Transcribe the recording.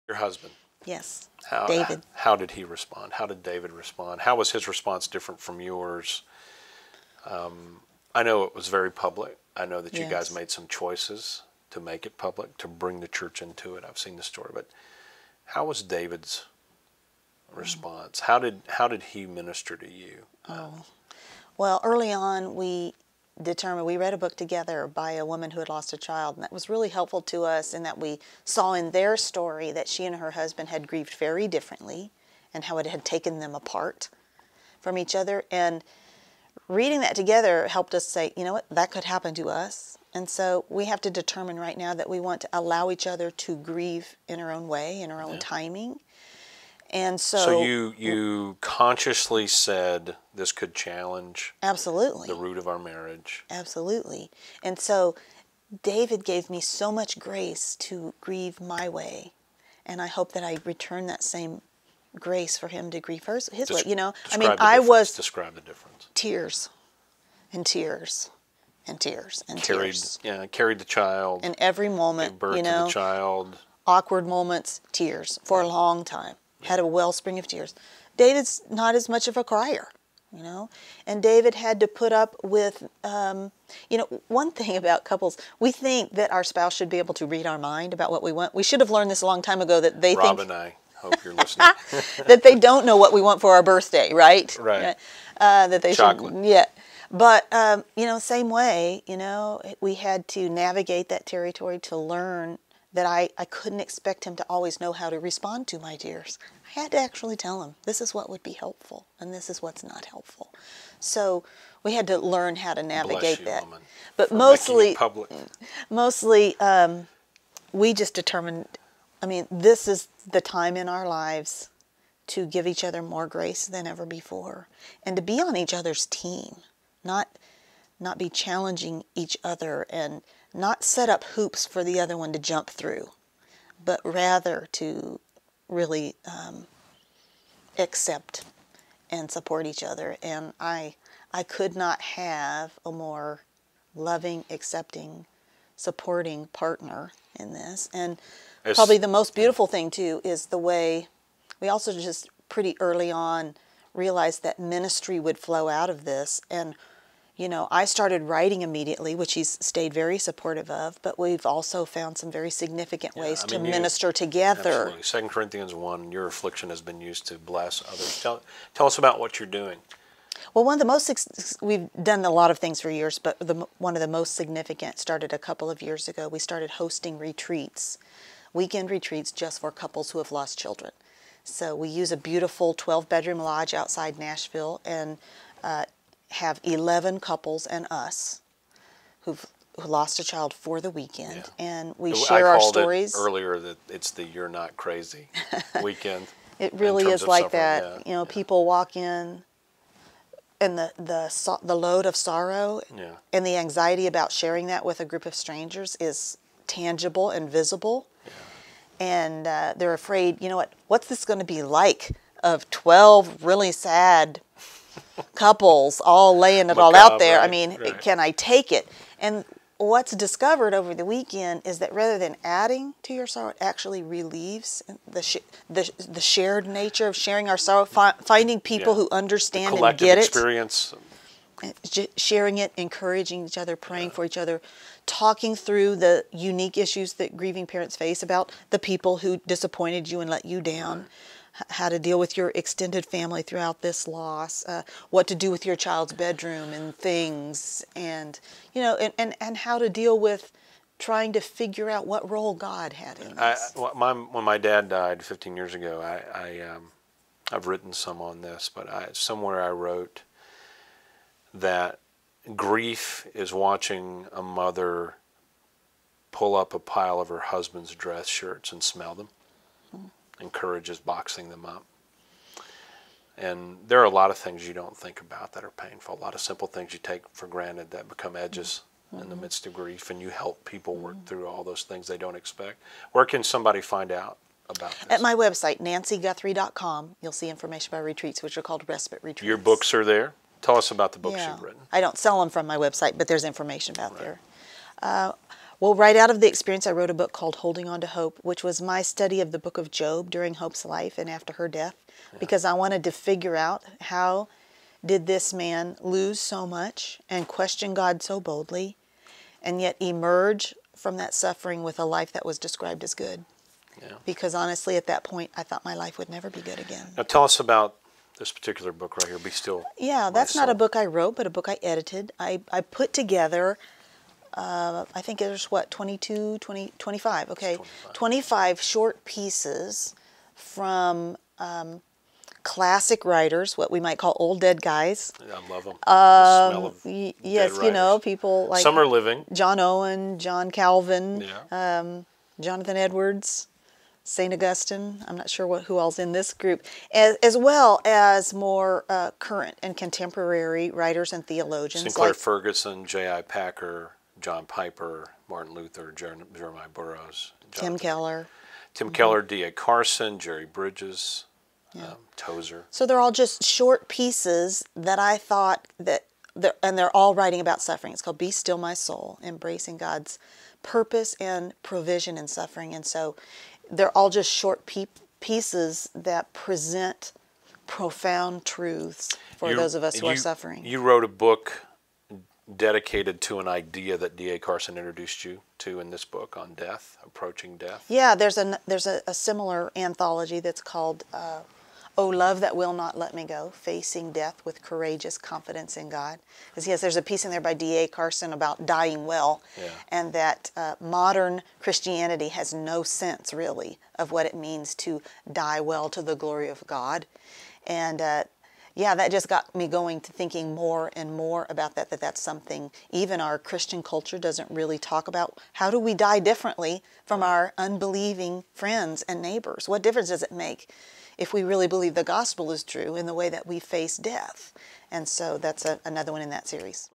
Your husband. Yes, How, David. How did he respond? How did David respond? How was his response different from yours? I know it was very public. I know that you guys Yes. made some choices to make it public, to bring the church into it. I've seen the story, but how was David's response? How did he minister to you? Well, early on, we read a book together by a woman who had lost a child, and that was really helpful to us in that we saw in their story that she and her husband had grieved very differently and how it had taken them apart from each other. And reading that together helped us say, you know what, that could happen to us. And so we have to determine right now that we want to allow each other to grieve in our own way, in our own timing. And So you consciously said this could challenge absolutely the root of our marriage. Absolutely. And so David gave me so much grace to grieve my way. And I hope that I return that same grace for him to grieve his way. You know, I mean, Describe the difference. Tears and tears and tears and tears. Yeah, carried the child. In every moment, Gave birth you to know, the child. awkward moments, tears for a long time. Had a wellspring of tears. David's not as much of a crier, you know, and David had to put up with, you know, one thing about couples, we think that our spouse should be able to read our mind about what we want. We should have learned this a long time ago that they Rob think and I hope you're listening. that they don't know what we want for our birthday, right? Right. That they Chocolate. should, yeah. But, you know, same way, you know, we had to navigate that territory to learn that I couldn't expect him to always know how to respond to my tears. I had to actually tell him, this is what would be helpful, and this is what's not helpful. So we had to learn how to navigate that. Woman, but mostly, we just determined, I mean, this is the time in our lives to give each other more grace than ever before, and to be on each other's team, not be challenging each other and not set up hoops for the other one to jump through, but rather to really accept and support each other. And I could not have a more loving, accepting, supporting partner in this. And probably the most beautiful thing too is the way we also just pretty early on realized that ministry would flow out of this. And you know, I started writing immediately, which he's stayed very supportive of, but we've also found some very significant ways to minister together. Absolutely. 2 Corinthians 1, your affliction has been used to bless others. Tell us about what you're doing. Well, one of the most, we've done a lot of things for years, but one of the most significant started a couple of years ago. We started hosting retreats, weekend retreats just for couples who have lost children. So we use a beautiful 12-bedroom lodge outside Nashville and have 11 couples and us who lost a child for the weekend, and we share our stories. I called it earlier that it's the "You're Not Crazy" weekend. It really is like that. You know, people walk in, and the load of sorrow and the anxiety about sharing that with a group of strangers is tangible and visible. And they're afraid, you know what's this going to be like of 12 really sad couples all laying it all out there? I mean, can I take it? And what's discovered over the weekend is that rather than adding to your sorrow, it actually relieves the shared nature of sharing our sorrow, finding people who understand and get it. Experience. Sharing it, encouraging each other, praying for each other, talking through the unique issues that grieving parents face about the people who disappointed you and let you down, how to deal with your extended family throughout this loss, what to do with your child's bedroom and things, and you know, and how to deal with trying to figure out what role God had in this. When my dad died 15 years ago, I've written some on this, but somewhere I wrote that grief is watching a mother pull up a pile of her husband's dress shirts and smell them. And courage is boxing them up. And there are a lot of things you don't think about that are painful, a lot of simple things you take for granted that become edges in the midst of grief, and you help people work through all those things they don't expect. Where can somebody find out about this? At my website, nancyguthrie.com, you'll see information about retreats, which are called respite retreats. Your books are there? Tell us about the books you've written. I don't sell them from my website, but there's information about there. Well, right out of the experience, I wrote a book called Holding On to Hope, which was my study of the book of Job during Hope's life and after her death, because I wanted to figure out how did this man lose so much and question God so boldly and yet emerge from that suffering with a life that was described as good. Yeah. Because honestly, at that point, I thought my life would never be good again. Now tell us about this particular book right here, Be Still. Yeah, that's not a book I wrote, but a book I edited. I put together, I think there's 25, okay. 25 short pieces from classic writers, what we might call old dead guys. Yeah, I love them. The smell of yes, dead you know, writers. people like some are living. John Owen, John Calvin, Yeah. Jonathan Edwards, St. Augustine. I'm not sure who all's in this group, as well as more current and contemporary writers and theologians. Sinclair Ferguson, J.I. Packer, John Piper, Martin Luther, Jeremiah Burroughs, Tim Keller. Tim Keller, D.A. Carson, Jerry Bridges, Tozer. So they're all just short pieces that I thought and they're all writing about suffering. It's called Be Still My Soul, Embracing God's Purpose and Provision in Suffering. And so they're all just short pieces that present profound truths for those of us who are suffering. You wrote a book dedicated to an idea that D.A. Carson introduced you to in this book on death, approaching death. Yeah, there's a similar anthology that's called Oh Love That Will Not Let Me Go, Facing Death with Courageous Confidence in God. Because yes, there's a piece in there by D.A. Carson about dying well, and that modern Christianity has no sense really of what it means to die well to the glory of God. And yeah, that just got me going to thinking more and more about that's something even our Christian culture doesn't really talk about. How do we die differently from our unbelieving friends and neighbors? What difference does it make if we really believe the gospel is true in the way that we face death? And so that's another one in that series.